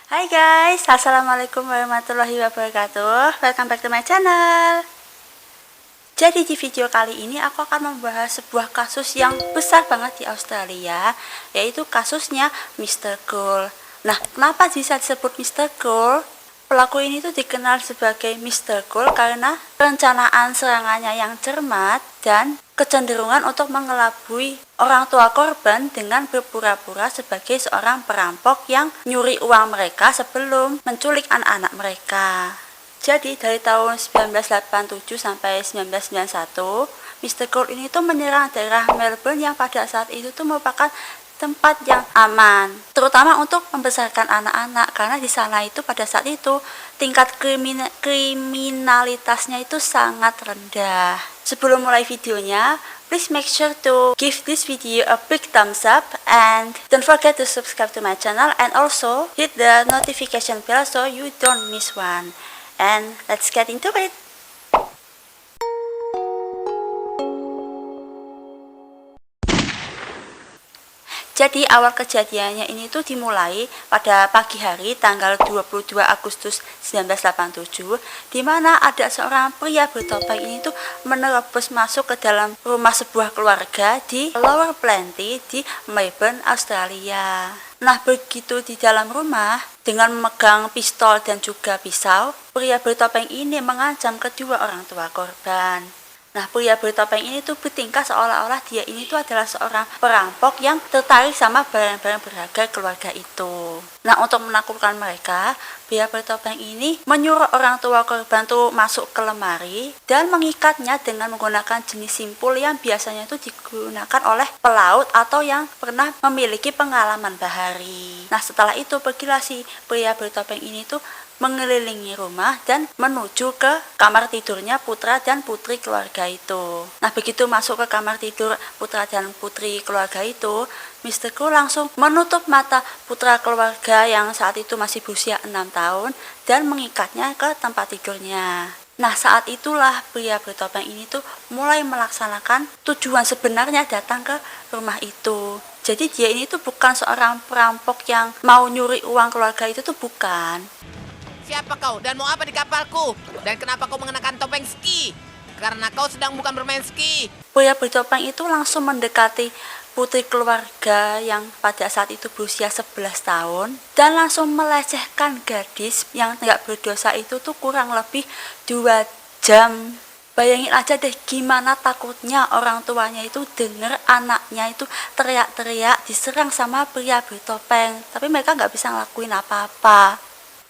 Hai guys, assalamualaikum warahmatullahi wabarakatuh. Welcome back to my channel. Jadi di video kali ini aku akan membahas sebuah kasus yang besar banget di Australia, yaitu kasusnya Mr. Cool. Nah, kenapa bisa disebut Mr. Cool? Pelaku ini tuh dikenal sebagai Mr. Cool karena perencanaan serangannya yang cermat dan kecenderungan untuk mengelabui orang tua korban dengan berpura-pura sebagai seorang perampok yang nyuri uang mereka sebelum menculik anak-anak mereka. Jadi dari tahun 1987 sampai 1991, Mr. Cool ini tuh menyerang daerah Melbourne yang pada saat itu tuh merupakan tempat yang aman, terutama untuk membesarkan anak-anak, karena di sana itu pada saat itu tingkat kriminalitasnya itu sangat rendah. Sebelum mulai videonya, please make sure to give this video a big thumbs up and don't forget to subscribe to my channel and also hit the notification bell so you don't miss one. And let's get into it. Jadi awal kejadiannya ini tuh dimulai pada pagi hari tanggal 22 Agustus 1987, di mana ada seorang pria bertopeng ini tuh menerobos masuk ke dalam rumah sebuah keluarga di Lower Plenty di Melbourne, Australia. Nah, begitu di dalam rumah dengan memegang pistol dan juga pisau, pria bertopeng ini mengancam kedua orang tua korban. Nah, pria bertopeng ini tuh bertingkah seolah-olah dia ini tuh adalah seorang perampok yang tertarik sama barang-barang berharga keluarga itu. Nah, untuk menakutkan mereka, pria bertopeng ini menyuruh orang tua korban tuh masuk ke lemari dan mengikatnya dengan menggunakan jenis simpul yang biasanya itu digunakan oleh pelaut atau yang pernah memiliki pengalaman bahari. Nah, setelah itu pergilah si pria bertopeng ini tuh mengelilingi rumah dan menuju ke kamar tidurnya putra dan putri keluarga itu. Nah, begitu masuk ke kamar tidur putra dan putri keluarga itu, Mr. Cool langsung menutup mata putra keluarga yang saat itu masih berusia 6 tahun dan mengikatnya ke tempat tidurnya. Nah, saat itulah pria bertopeng ini tuh mulai melaksanakan tujuan sebenarnya datang ke rumah itu. Jadi dia ini tuh bukan seorang perampok yang mau nyuri uang keluarga itu tuh bukan. Siapa kau dan mau apa di kapalku? Dan kenapa kau mengenakan topeng ski? Karena kau sedang bukan bermain ski. Pria bertopeng itu langsung mendekati putri keluarga yang pada saat itu berusia 11 tahun dan langsung melecehkan gadis yang tidak berdosa itu tuh kurang lebih 2 jam. Bayangin aja deh gimana takutnya orang tuanya itu denger anaknya itu teriak-teriak diserang sama pria bertopeng, tapi mereka nggak bisa ngelakuin apa-apa.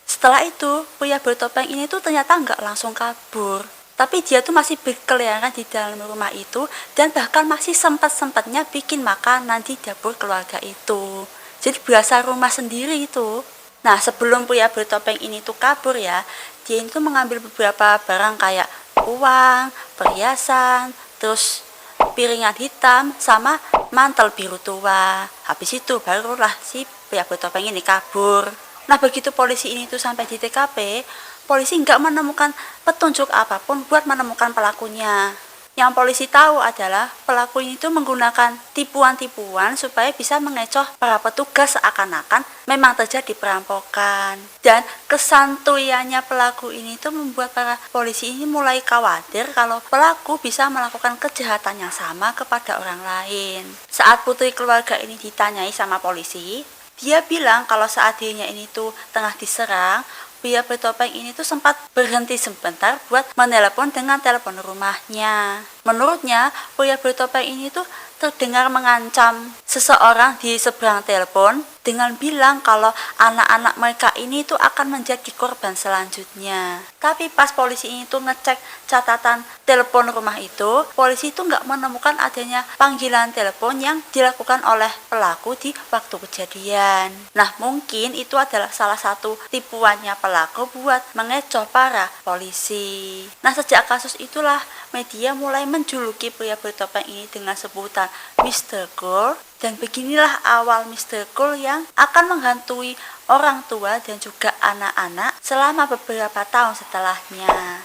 Setelah itu, pria bertopeng ini tuh ternyata nggak langsung kabur, tapi dia tuh masih berkeliaran di dalam rumah itu dan bahkan masih sempat-sempatnya bikin makanan di dapur keluarga itu. Jadi berasa rumah sendiri itu. Nah, sebelum pria bertopeng ini tuh kabur ya, dia itu mengambil beberapa barang kayak uang, perhiasan, terus piringan hitam sama mantel biru tua. Habis itu barulah si pria bertopeng ini kabur. Nah, begitu polisi ini tuh sampai di TKP, polisi nggak menemukan petunjuk apapun buat menemukan pelakunya. Yang polisi tahu adalah pelaku ini tuh menggunakan tipuan-tipuan supaya bisa mengecoh para petugas seakan-akan memang terjadi perampokan. Dan kesantuyannya pelaku ini tuh membuat para polisi ini mulai khawatir kalau pelaku bisa melakukan kejahatan yang sama kepada orang lain. Saat putri keluarga ini ditanyai sama polisi, dia bilang kalau saat dirinya ini tuh tengah diserang, pria bertopeng ini tuh sempat berhenti sebentar buat menelepon dengan telepon rumahnya. Menurutnya, pria bertopeng ini tuh terdengar mengancam seseorang di seberang telepon dengan bilang kalau anak-anak mereka ini tuh akan menjadi korban selanjutnya. Tapi pas polisi ini tuh ngecek catatan telepon rumah itu, polisi itu nggak menemukan adanya panggilan telepon yang dilakukan oleh pelaku di waktu kejadian. Nah, mungkin itu adalah salah satu tipuannya pelaku buat mengecoh para polisi. Nah, sejak kasus itulah media mulai menjuluki pria bertopeng ini dengan sebutan Mr. Cool, dan beginilah awal Mr. Cool yang akan menghantui orang tua dan juga anak-anak selama beberapa tahun setelahnya.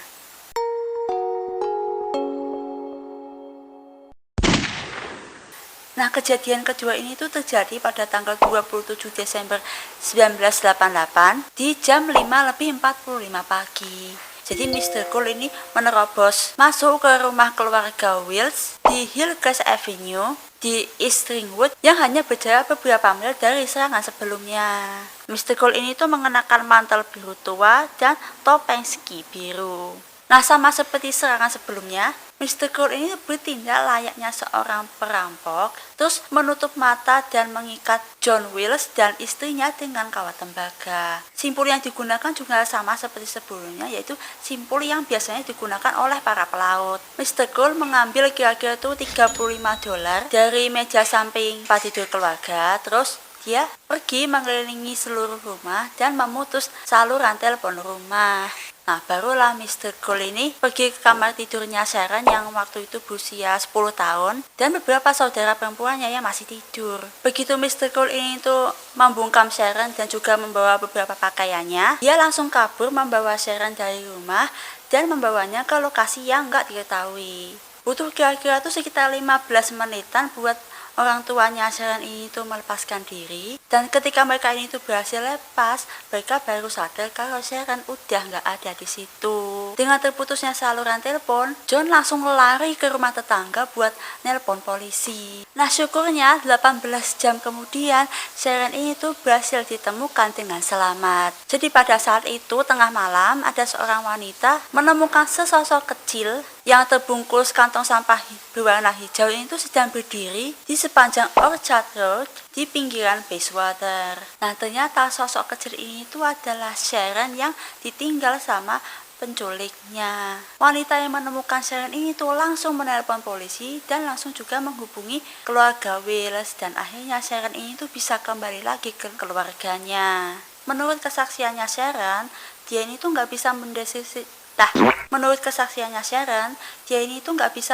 Nah, kejadian kedua ini tuh terjadi pada tanggal 27 Desember 1988 di jam 5:45 pagi. Jadi Mr. Cole ini menerobos masuk ke rumah keluarga Wills di Hillcrest Avenue di East Ringwood yang hanya berjarak beberapa mil dari serangan sebelumnya. Mr. Cole ini tuh mengenakan mantel biru tua dan topeng ski biru. Nah, sama seperti serangan sebelumnya, Mr. Cole ini bertindak layaknya seorang perampok, terus menutup mata dan mengikat John Wills dan istrinya dengan kawat tembaga. Simpul yang digunakan juga sama seperti sebelumnya, yaitu simpul yang biasanya digunakan oleh para pelaut. Mr. Cole mengambil kira-kira itu $35 dari meja samping tempat tidur keluarga, terus dia pergi mengelilingi seluruh rumah dan memutus saluran telepon rumah. Nah, barulah Mr. Cole ini pergi ke kamar tidurnya Sharon yang waktu itu berusia 10 tahun dan beberapa saudara perempuannya yang masih tidur. Begitu Mr. Cole ini tuh membungkam Sharon dan juga membawa beberapa pakaiannya, dia langsung kabur membawa Sharon dari rumah dan membawanya ke lokasi yang nggak diketahui. Butuh kira-kira tuh sekitar 15 menitan buat orang tuanya Sharon ini tuh melepaskan diri, dan ketika mereka ini tuh berhasil lepas, mereka baru sadar kalau Sharon udah nggak ada di situ. Dengan terputusnya saluran telepon, John langsung lari ke rumah tetangga buat nelpon polisi. Nah, syukurnya 18 jam kemudian Sharon ini tuh berhasil ditemukan dengan selamat. Jadi pada saat itu tengah malam ada seorang wanita menemukan sesosok kecil yang terbungkus kantong sampah berwarna hijau ini tuh sedang berdiri di sepanjang Orchard Road di pinggiran Bayswater. Nah, ternyata sosok kecil ini tuh adalah Sharon yang ditinggal sama penculiknya. Wanita yang menemukan Sharon ini tuh langsung menelpon polisi dan langsung juga menghubungi keluarga Wills, dan akhirnya Sharon ini tuh bisa kembali lagi ke keluarganya. Menurut kesaksiannya Sharon, dia ini tuh nggak bisa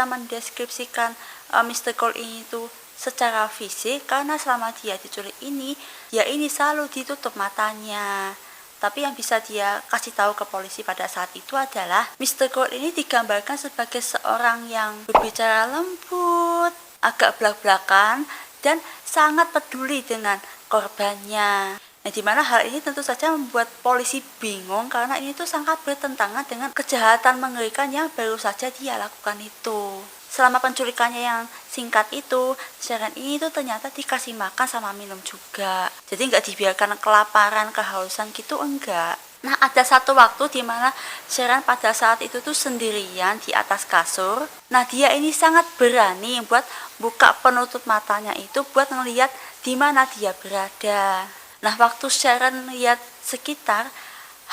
mendeskripsikan Mr. Cole ini tuh secara fisik karena selama dia diculik ini, dia ini selalu ditutup matanya. Tapi yang bisa dia kasih tahu ke polisi pada saat itu adalah Mr. Cole ini digambarkan sebagai seorang yang berbicara lembut, agak belak-belakan, dan sangat peduli dengan korbannya. Nah, dimana hal ini tentu saja membuat polisi bingung karena ini tuh sangat bertentangan dengan kejahatan mengerikan yang baru saja dia lakukan itu. Selama penculikannya yang singkat itu, Sharon ini tuh ternyata dikasih makan sama minum juga. Jadi nggak dibiarkan kelaparan, kehausan gitu, enggak. Nah, ada satu waktu di mana Sharon pada saat itu tuh sendirian di atas kasur. Nah, dia ini sangat berani buat buka penutup matanya itu buat ngelihat di mana dia berada. Nah, waktu Sharon lihat sekitar,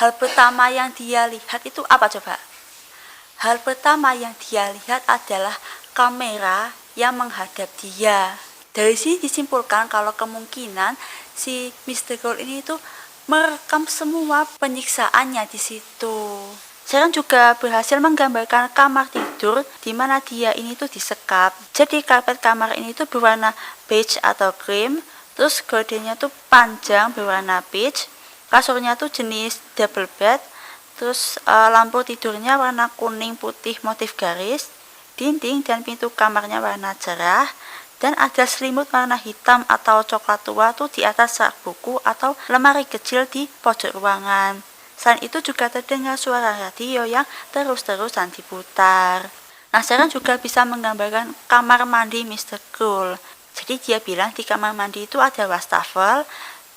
hal pertama yang dia lihat itu apa coba? Hal pertama yang dia lihat adalah kamera yang menghadap dia. Dari sini disimpulkan kalau kemungkinan si Mr. Cole ini tuh merekam semua penyiksaannya di situ. Sharon juga berhasil menggambarkan kamar tidur di mana dia ini tuh disekap. Jadi karpet kamar ini tuh berwarna beige atau cream. Terus gordennya tuh panjang berwarna peach, kasurnya tuh jenis double bed, terus lampu tidurnya warna kuning putih motif garis, dinding dan pintu kamarnya warna cerah, dan ada selimut warna hitam atau coklat tua tuh di atas rak buku atau lemari kecil di pojok ruangan. Selain itu juga terdengar suara radio yang terus-terusan diputar. Nah, Sharon juga bisa menggambarkan kamar mandi Mr. Cole. Jadi dia bilang di kamar mandi itu ada wastafel,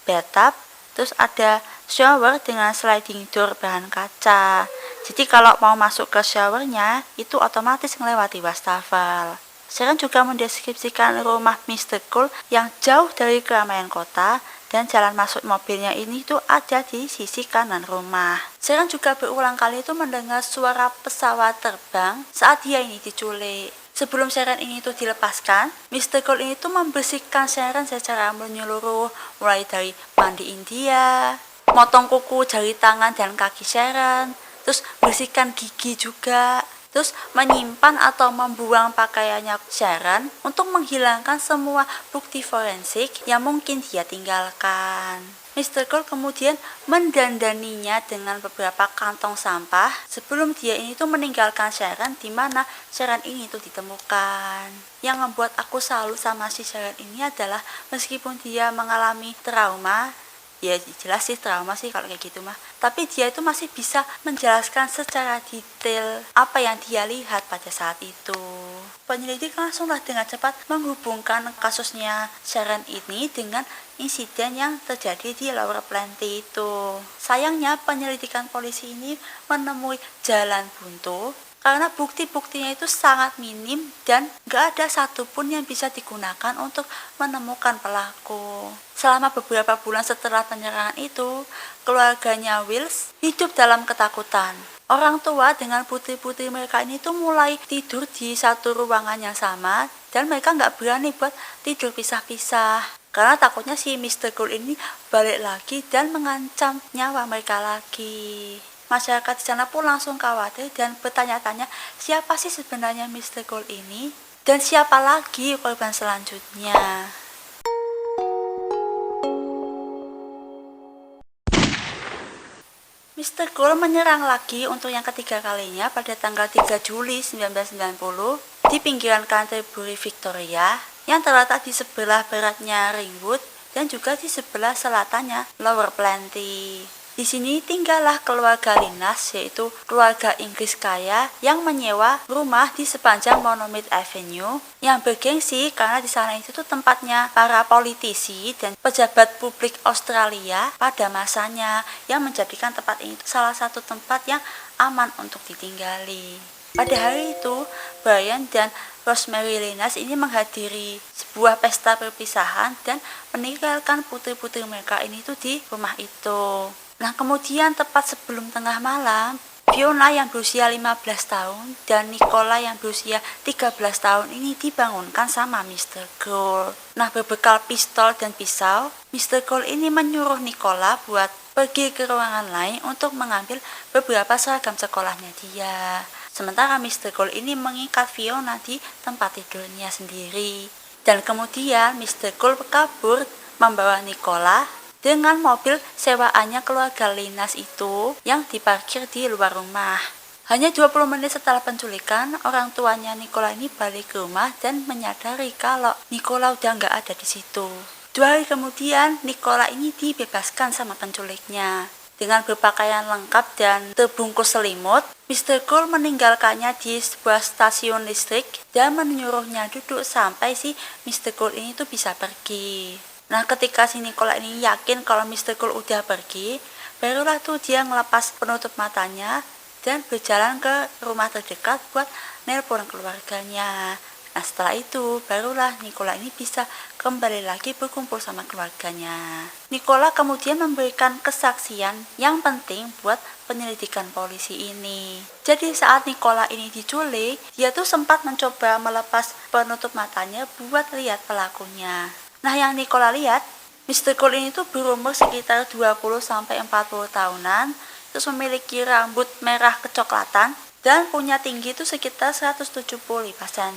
bathtub, terus ada shower dengan sliding door bahan kaca. Jadi kalau mau masuk ke showernya itu otomatis melewati wastafel. Sharon juga mendeskripsikan rumah Mr. Cole yang jauh dari keramaian kota dan jalan masuk mobilnya ini tuh ada di sisi kanan rumah. Sharon juga berulang kali itu mendengar suara pesawat terbang saat dia ini diculik. Sebelum Sharon ini tuh dilepaskan, Mr. Cole ini tuh membersihkan Sharon secara menyeluruh, mulai dari mandiin dia, motong kuku, jari tangan dan kaki Sharon, terus bersihkan gigi juga, terus menyimpan atau membuang pakaiannya Sharon untuk menghilangkan semua bukti forensik yang mungkin dia tinggalkan. Mr. Cole kemudian mendandaninya dengan beberapa kantong sampah sebelum dia ini tuh meninggalkan Sharon, di mana Sharon ini tuh ditemukan. Yang membuat aku salut sama si Sharon ini adalah meskipun dia mengalami trauma, ya jelas sih trauma sih kalau kayak gitu mah, tapi dia itu masih bisa menjelaskan secara detail apa yang dia lihat pada saat itu. Penyelidik langsunglah dengan cepat menghubungkan kasusnya Sharon ini dengan insiden yang terjadi di Lower Plenty itu. Sayangnya penyelidikan polisi ini menemui jalan buntu karena bukti-buktinya itu sangat minim dan gak ada satupun yang bisa digunakan untuk menemukan pelaku. Selama beberapa bulan setelah penyerangan itu, keluarganya Wills hidup dalam ketakutan. Orang tua dengan putri-putri mereka ini tuh mulai tidur di satu ruangan yang sama dan mereka gak berani buat tidur pisah-pisah. Karena takutnya si Mr. Cole ini balik lagi dan mengancam nyawa mereka lagi. Masyarakat di sana pun langsung khawatir dan bertanya-tanya siapa sih sebenarnya Mr. Cole ini dan siapa lagi korban selanjutnya. Mr. Cole menyerang lagi untuk yang ketiga kalinya pada tanggal 3 Juli 1990 di pinggiran Canterbury, Victoria, yang terletak di sebelah baratnya Ringwood dan juga di sebelah selatannya Lower Plenty. Di sini tinggallah keluarga Linas, yaitu keluarga Inggris kaya yang menyewa rumah di sepanjang Monument Avenue yang bergengsi karena di sana itu tuh tempatnya para politisi dan pejabat publik Australia pada masanya, yang menjadikan tempat ini salah satu tempat yang aman untuk ditinggali. Pada hari itu, Brian dan Rosemary Linas ini menghadiri sebuah pesta perpisahan dan meninggalkan putri-putri mereka ini tuh di rumah itu. Nah, kemudian tepat sebelum tengah malam, Fiona yang berusia 15 tahun dan Nicola yang berusia 13 tahun ini dibangunkan sama Mr. Cole. Nah, berbekal pistol dan pisau, Mr. Cole ini menyuruh Nicola buat pergi ke ruangan lain untuk mengambil beberapa seragam sekolahnya dia. Sementara Mr. Cole ini mengikat Fiona di tempat tidurnya sendiri. Dan kemudian Mr. Cole kabur membawa Nicola dengan mobil sewaannya keluarga Linas itu yang diparkir di luar rumah. Hanya 20 menit setelah penculikan, orang tuanya Nicola ini balik ke rumah dan menyadari kalau Nicola udah nggak ada di situ. 2 hari kemudian, Nicola ini dibebaskan sama penculiknya. Dengan berpakaian lengkap dan terbungkus selimut, Mr. Cole meninggalkannya di sebuah stasiun listrik dan menyuruhnya duduk sampai si Mr. Cole ini tuh bisa pergi. Nah, ketika si Nicola ini yakin kalau Mr. Cole udah pergi, barulah tuh dia ngelepas penutup matanya dan berjalan ke rumah terdekat buat nelpon keluarganya. Nah, setelah itu barulah Nicola ini bisa kembali lagi berkumpul sama keluarganya. Nicola kemudian memberikan kesaksian yang penting buat penyelidikan polisi ini. Jadi saat Nicola ini diculik, dia tuh sempat mencoba melepas penutup matanya buat lihat pelakunya. Nah, yang Nicola lihat, Mr. Cole ini tuh berumur sekitar 20-40 tahunan, terus memiliki rambut merah kecoklatan, dan punya tinggi itu sekitar 175 cm.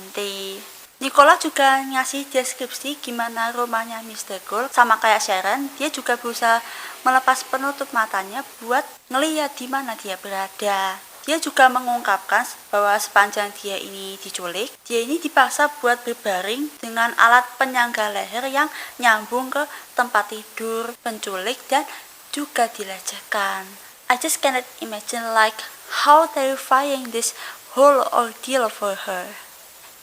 Nicola juga ngasih deskripsi gimana rumahnya Mr. Cole, sama kayak Sharon, dia juga berusaha melepas penutup matanya buat ngeliat di mana dia berada. Dia juga mengungkapkan bahwa sepanjang dia ini diculik, dia ini dipaksa buat berbaring dengan alat penyangga leher yang nyambung ke tempat tidur penculik dan juga dilecehkan. I just cannot imagine like how terrifying this whole ordeal for her.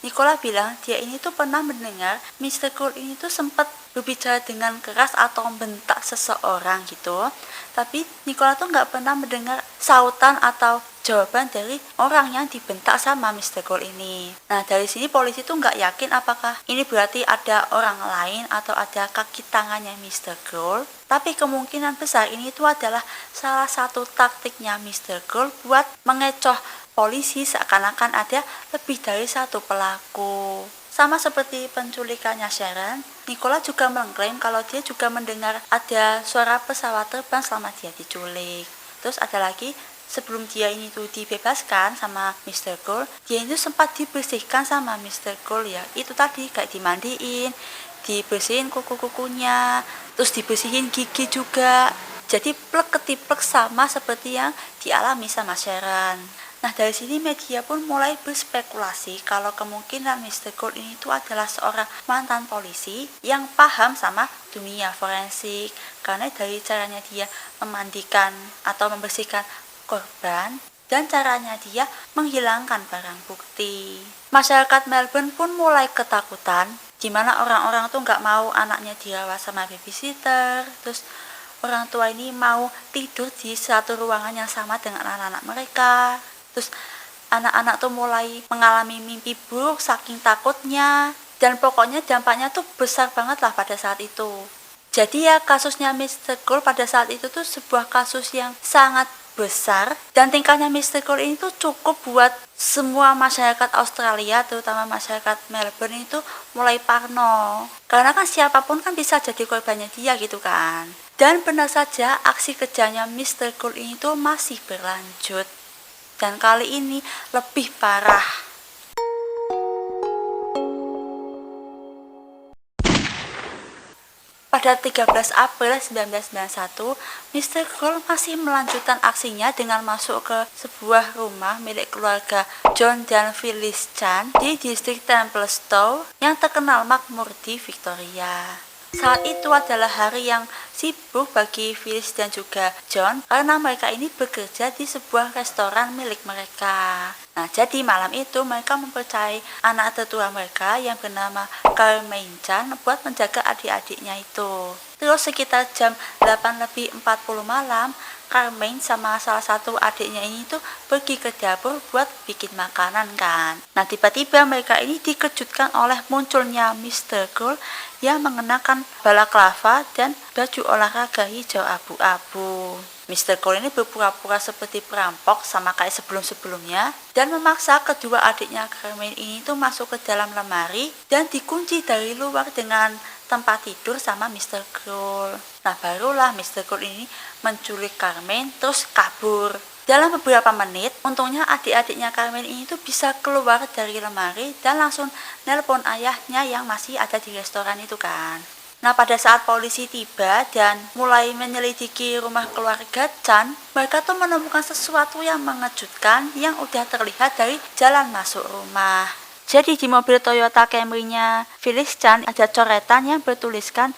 Nicola bilang dia ini tuh pernah mendengar Mr. Cole ini tuh sempat berbicara dengan keras atau membentak seseorang gitu. Tapi Nicola tuh nggak pernah mendengar sautan atau jawaban dari orang yang dibentak sama Mr. Cole ini. Nah, dari sini polisi tuh nggak yakin apakah ini berarti ada orang lain atau ada kaki tangannya Mr. Cole. Tapi kemungkinan besar ini tuh adalah salah satu taktiknya Mr. Cole buat mengecoh polisi seakan-akan ada lebih dari satu pelaku. Sama seperti penculikannya Sharon, Nicola juga mengklaim kalau dia juga mendengar ada suara pesawat terbang selama dia diculik. Terus ada lagi, sebelum dia ini tuh dibebaskan sama Mr. Cole, dia itu sempat dibersihkan sama Mr. Cole ya. Itu tadi kayak dimandiin, dibersihin kuku-kukunya, terus dibersihin gigi juga. Jadi plek ketiplek sama seperti yang dialami sama Sharon. Nah, dari sini media pun mulai berspekulasi kalau kemungkinan Mr. Gold ini tuh adalah seorang mantan polisi yang paham sama dunia forensik. Karena dari caranya dia memandikan atau membersihkan korban dan caranya dia menghilangkan barang bukti. Masyarakat Melbourne pun mulai ketakutan, dimana orang-orang tuh nggak mau anaknya dirawat sama babysitter, terus orang tua ini mau tidur di satu ruangan yang sama dengan anak-anak mereka. Terus anak-anak tuh mulai mengalami mimpi buruk saking takutnya, dan pokoknya dampaknya tuh besar banget lah pada saat itu. Jadi ya kasusnya Mr. Gold pada saat itu tuh sebuah kasus yang sangat besar, dan tingkahnya Mr. Gold ini tuh cukup buat semua masyarakat Australia, terutama masyarakat Melbourne itu mulai parno. Karena kan siapapun kan bisa jadi korbannya dia gitu kan. Dan benar saja aksi kejamnya Mr. Gold ini tuh masih berlanjut. Dan kali ini lebih parah. Pada 13 April 1991, Mr. Gold masih melanjutkan aksinya dengan masuk ke sebuah rumah milik keluarga John dan Phyllis Chan di distrik Templestowe yang terkenal makmur di Victoria. Saat itu adalah hari yang sibuk bagi Phyllis dan juga John karena mereka ini bekerja di sebuah restoran milik mereka. Nah, jadi malam itu mereka mempercayai anak tetua mereka yang bernama Carmine Chan buat menjaga adik-adiknya itu. Terus sekitar jam 8:40 malam, Carmine sama salah satu adiknya ini tuh pergi ke dapur buat bikin makanan kan. Nah, tiba-tiba mereka ini dikejutkan oleh munculnya Mr. Gold yang mengenakan balaklava dan baju olahraga hijau abu-abu. Mr. Gold ini berpura-pura seperti perampok sama kayak sebelum-sebelumnya dan memaksa kedua adiknya Carmine ini tuh masuk ke dalam lemari dan dikunci dari luar dengan tempat tidur sama Mr. Gold. Nah, barulah Mr. Gold ini menculik Carmine terus kabur. Dalam beberapa menit, untungnya adik-adiknya Carmine ini tuh bisa keluar dari lemari dan langsung nelpon ayahnya yang masih ada di restoran itu kan. Nah, pada saat polisi tiba dan mulai menyelidiki rumah keluarga Chan, mereka tuh menemukan sesuatu yang mengejutkan yang udah terlihat dari jalan masuk rumah. Jadi di mobil Toyota Camry-nya Phyllis Chan ada coretan yang bertuliskan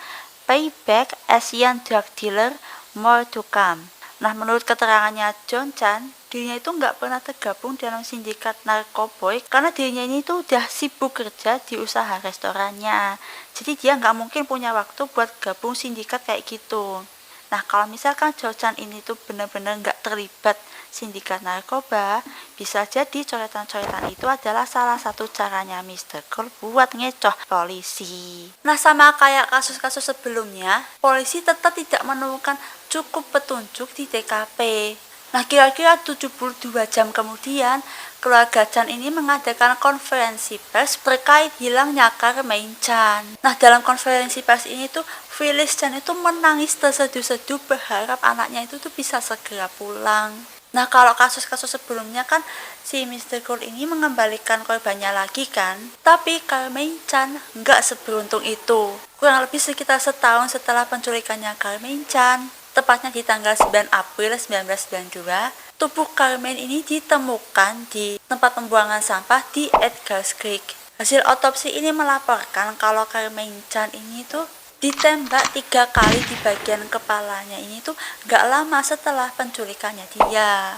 "Payback Asian Drug Dealer, More to Come". Nah, menurut keterangannya John Chan, dirinya itu nggak pernah tergabung dalam sindikat narkoboy karena dirinya ini tuh udah sibuk kerja di usaha restorannya. Jadi dia nggak mungkin punya waktu buat gabung sindikat kayak gitu. Nah, kalau misalkan John Chan ini tuh benar-benar nggak terlibat sindikat narkoba, bisa jadi coretan-coretan itu adalah salah satu caranya Mr. Gold buat ngecoh polisi. Nah, sama kayak kasus-kasus sebelumnya, polisi tetap tidak menemukan cukup petunjuk di TKP. Nah, kira-kira 72 jam kemudian, keluarga Chan ini mengadakan konferensi pers terkait hilangnya Carmine Chan. Nah, dalam konferensi pers ini tuh, Phyllis Chan itu menangis terseduh-seduh berharap anaknya itu tuh bisa segera pulang. Nah, kalau kasus-kasus sebelumnya kan si Mr. Gold ini mengembalikan korbannya lagi kan. Tapi Carmine Chan nggak seberuntung itu. Kurang lebih sekitar setahun setelah penculikannya Carmine Chan, tepatnya di tanggal 9 April 1992, tubuh Carmine ini ditemukan di tempat pembuangan sampah di Edgar's Creek. Hasil otopsi ini melaporkan kalau Carmine Chan ini tuh ditembak 3 kali di bagian kepalanya ini tuh gak lama setelah penculikannya dia.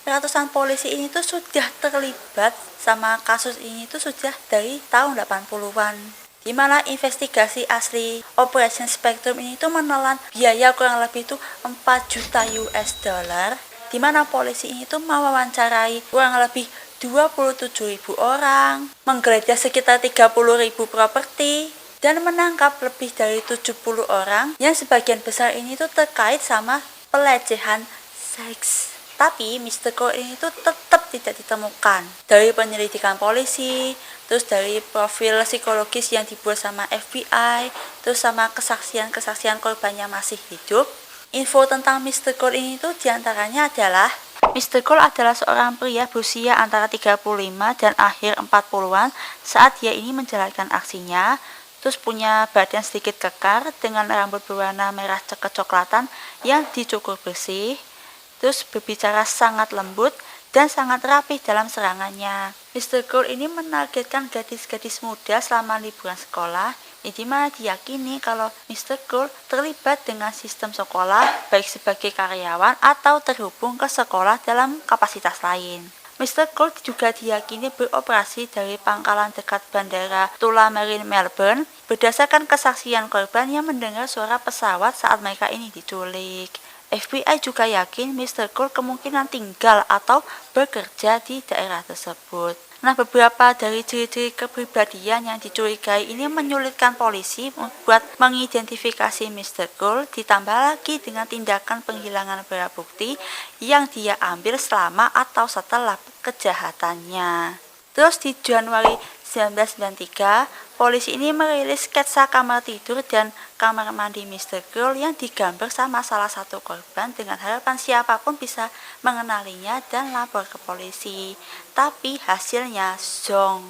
Ratusan polisi ini tuh sudah terlibat sama kasus ini tuh sudah dari tahun 80-an. Di mana investigasi asli Operation Spectrum ini tuh menelan biaya kurang lebih tuh 4 juta US dollar, di mana polisi ini tuh mewawancarai kurang lebih 27.000 orang, menggeledah sekitar 30.000 properti, dan menangkap lebih dari 70 orang yang sebagian besar ini tuh terkait sama pelecehan seks. Tapi Mr. Gold ini tuh tetap tidak ditemukan. Dari penyelidikan polisi, terus dari profil psikologis yang dibuat sama FBI, terus sama kesaksian-kesaksian korban yang masih hidup, info tentang Mr. Gold ini tuh diantaranya adalah Mr. Cole adalah seorang pria berusia antara 35 dan akhir 40-an saat dia ini menjalankan aksinya. Terus punya badan sedikit kekar dengan rambut berwarna merah kecoklatan yang dicukur bersih. Terus berbicara sangat lembut dan sangat rapih dalam serangannya. Mr. Cole ini menargetkan gadis-gadis muda selama liburan sekolah, di mana diyakini kalau Mr. Cole terlibat dengan sistem sekolah baik sebagai karyawan atau terhubung ke sekolah dalam kapasitas lain. Mr. Cole juga diyakini beroperasi dari pangkalan dekat bandara Tullamarine, Melbourne, berdasarkan kesaksian korban yang mendengar suara pesawat saat mereka ini diculik. FBI juga yakin Mr. Cole kemungkinan tinggal atau bekerja di daerah tersebut. Nah, beberapa dari ciri-ciri kepribadian yang dicurigai ini menyulitkan polisi buat mengidentifikasi Mr. Cole, ditambah lagi dengan tindakan penghilangan barang bukti yang dia ambil selama atau setelah kejahatannya. Terus di Januari 1993, polisi ini merilis sketsa kamar tidur dan kamar mandi Mr. Cole yang digambar sama salah satu korban dengan harapan siapapun bisa mengenalinya dan lapor ke polisi. Tapi hasilnya zonk.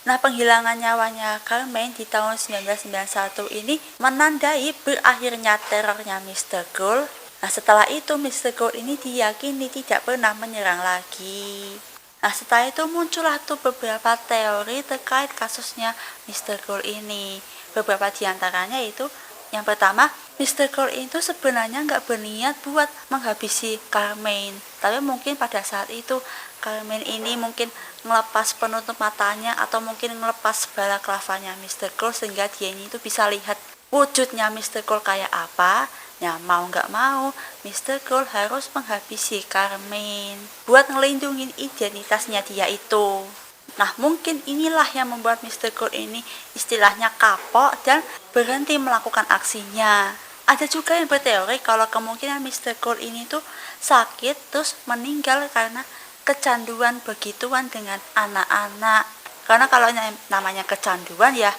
Nah, penghilangan nyawanya Carmen di tahun 1991 ini menandai berakhirnya terornya Mr. Cole. Nah, setelah itu Mr. Cole ini diyakini tidak pernah menyerang lagi. Nah, setelah itu muncullah tuh beberapa teori terkait kasusnya Mr. Cole ini. Beberapa diantaranya itu, yang pertama, Mr. Cole itu sebenarnya nggak berniat buat menghabisi Carmen. Tapi mungkin pada saat itu Carmen ini mungkin ngelepas penutup matanya atau mungkin ngelepas balaklavanya Mr. Cole sehingga dia ini tuh bisa lihat wujudnya Mr. Cole kayak apa. Ya mau nggak mau, Mr. Cole harus menghabisi Carmen buat ngelindungin identitasnya dia itu. Nah, mungkin inilah yang membuat Mr. Cole ini istilahnya kapok dan berhenti melakukan aksinya. Ada juga yang berteori kalau kemungkinan Mr. Cole ini tuh sakit terus meninggal karena kecanduan begituan dengan anak-anak. Karena kalau namanya kecanduan ya,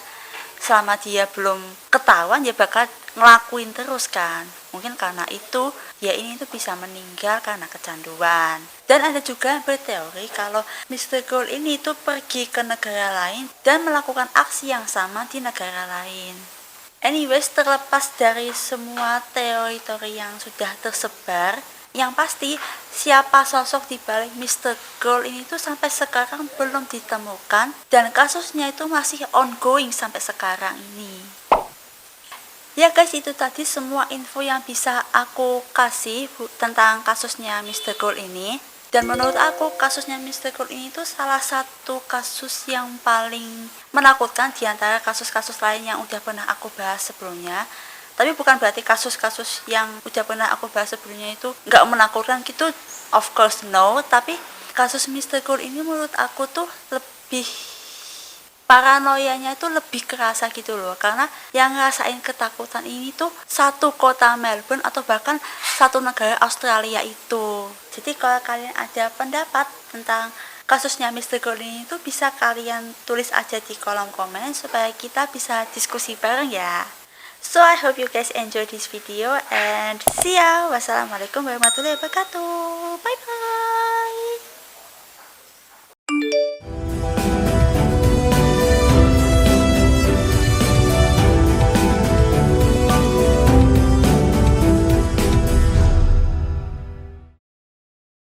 selama dia belum ketahuan ya bakal ngelakuin terus kan. Mungkin karena itu ya ini tuh bisa meninggal karena kecanduan. Dan ada juga yang berteori kalau Mr. Cole ini tuh pergi ke negara lain dan melakukan aksi yang sama di negara lain. Anyways, terlepas dari semua teori-teori yang sudah tersebar, yang pasti siapa sosok di balik Mr. Cole ini tuh sampai sekarang belum ditemukan dan kasusnya itu masih ongoing sampai sekarang ini. Ya guys, itu tadi semua info yang bisa aku kasih tentang kasusnya Mr. Cole ini. Dan menurut aku kasusnya Mr. Cole ini tuh salah satu kasus yang paling menakutkan di antara kasus-kasus lain yang udah pernah aku bahas sebelumnya. Tapi bukan berarti kasus-kasus yang udah pernah aku bahas sebelumnya itu nggak menakutkan gitu, of course no. Tapi kasus Mr. Cole ini menurut aku tuh lebih paranoianya itu lebih kerasa gitu loh, karena yang ngerasain ketakutan ini tuh satu kota Melbourne atau bahkan satu negara Australia itu. Jadi kalau kalian ada pendapat tentang kasusnya Mr. Cole ini tuh bisa kalian tulis aja di kolom komen supaya kita bisa diskusi bareng ya. So I hope you guys enjoy this video and see ya. Wassalamualaikum warahmatullahi wabarakatuh. Bye bye.